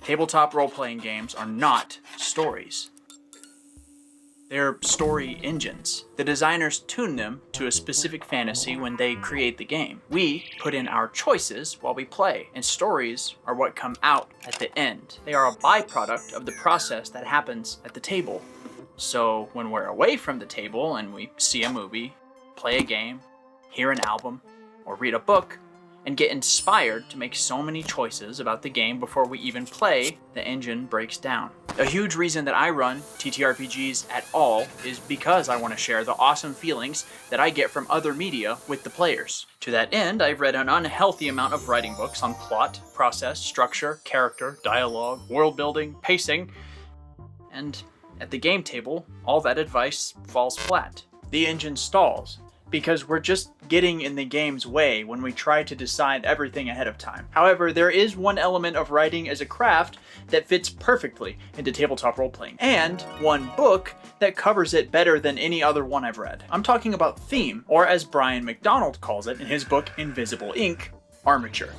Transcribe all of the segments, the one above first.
Tabletop role-playing games are not stories. They're story engines. The designers tune them to a specific fantasy when they create the game. We put in our choices while we play, and stories are what come out at the end. They are a byproduct of the process that happens at the table. So when we're away from the table and we see a movie, play a game, hear an album, or read a book, and get inspired to make so many choices about the game before we even play, the engine breaks down. A huge reason that I run TTRPGs at all is because I want to share the awesome feelings that I get from other media with the players. To that end, I've read an unhealthy amount of writing books on plot, process, structure, character, dialogue, world building, pacing, and at the game table, all that advice falls flat. The engine stalls, because we're just getting in the game's way when we try to decide everything ahead of time. However, there is one element of writing as a craft that fits perfectly into tabletop role-playing, and one book that covers it better than any other one I've read. I'm talking about theme, or as Brian McDonald calls it in his book Invisible Ink, armature.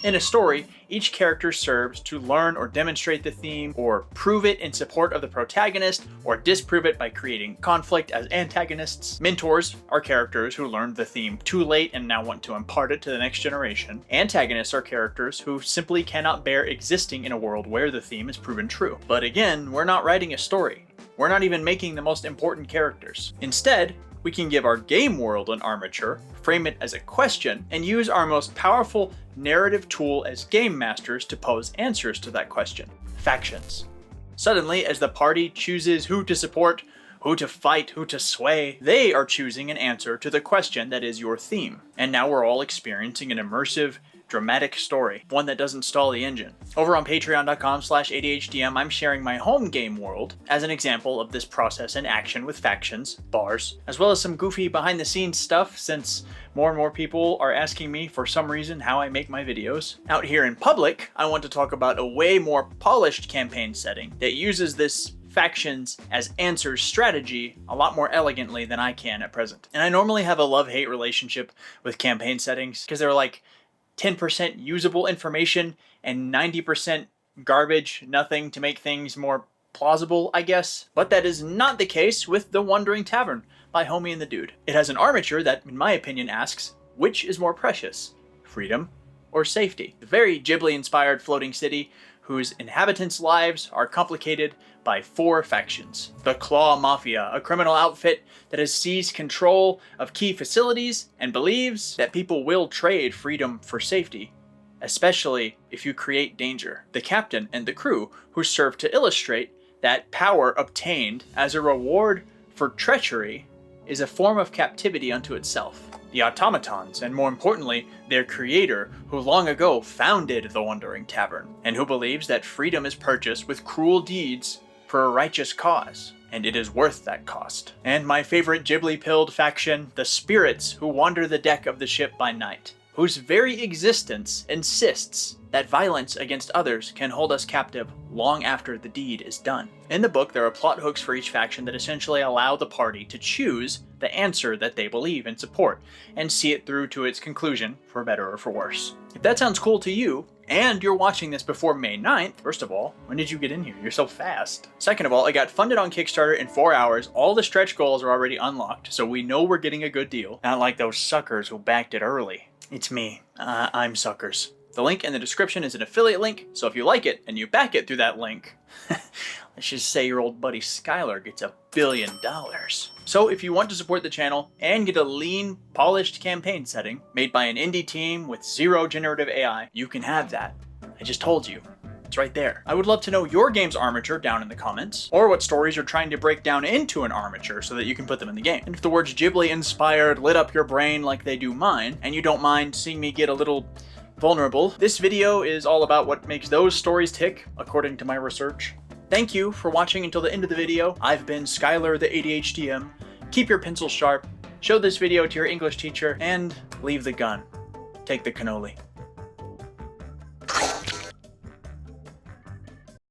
In a story, each character serves to learn or demonstrate the theme, or prove it in support of the protagonist, or disprove it by creating conflict as antagonists. Mentors are characters who learned the theme too late and now want to impart it to the next generation. Antagonists are characters who simply cannot bear existing in a world where the theme is proven true. But again, we're not writing a story. We're not even making the most important characters. Instead, we can give our game world an armature, frame it as a question, and use our most powerful narrative tool as game masters to pose answers to that question: factions. Suddenly, as the party chooses who to support, who to fight, who to sway, they are choosing an answer to the question that is your theme. And now we're all experiencing an immersive, dramatic story, one that doesn't stall the engine. Over on patreon.com/ADHDM, I'm sharing my home game world as an example of this process in action with factions, bars, as well as some goofy behind the scenes stuff, since more and more people are asking me for some reason how I make my videos. Out here in public, I want to talk about a way more polished campaign setting that uses this factions as answers strategy a lot more elegantly than I can at present. And I normally have a love-hate relationship with campaign settings because they're like 10% usable information and 90% garbage, nothing to make things more plausible, I guess. But that is not the case with The Wandering Tavern by Homie and the Dude. It has an armature that, in my opinion, asks, which is more precious, freedom or safety? A very Ghibli-inspired floating city whose inhabitants' lives are complicated by 4 factions. The Claw Mafia, a criminal outfit that has seized control of key facilities and believes that people will trade freedom for safety, especially if you create danger. The captain and the crew, who serve to illustrate that power obtained as a reward for treachery is a form of captivity unto itself. The automatons, and more importantly, their creator, who long ago founded the Wandering Tavern, and who believes that freedom is purchased with cruel deeds for a righteous cause, and it is worth that cost. And my favorite Ghibli-pilled faction, the spirits who wander the deck of the ship by night, whose very existence insists that violence against others can hold us captive long after the deed is done. In the book, there are plot hooks for each faction that essentially allow the party to choose the answer that they believe and support, and see it through to its conclusion, for better or for worse. If that sounds cool to you, and you're watching this before May 9th, first of all, when did you get in here? You're so fast. Second of all, I got funded on Kickstarter in 4 hours. All the stretch goals are already unlocked, so we know we're getting a good deal. Not like those suckers who backed it early. It's me. I'm suckers. The link in the description is an affiliate link, so if you like it and you back it through that link, let's just say your old buddy Skylar gets $1 billion. So if you want to support the channel and get a lean, polished campaign setting made by an indie team with 0 generative AI, you can have that. I just told you. It's right there. I would love to know your game's armature down in the comments, or what stories you're trying to break down into an armature so that you can put them in the game. And if the words Ghibli inspired lit up your brain like they do mine, and you don't mind seeing me get a little vulnerable, this video is all about what makes those stories tick, according to my research. Thank you for watching until the end of the video. I've been Skylar the ADHDM. Keep your pencil sharp, show this video to your English teacher, and leave the gun. Take the cannoli.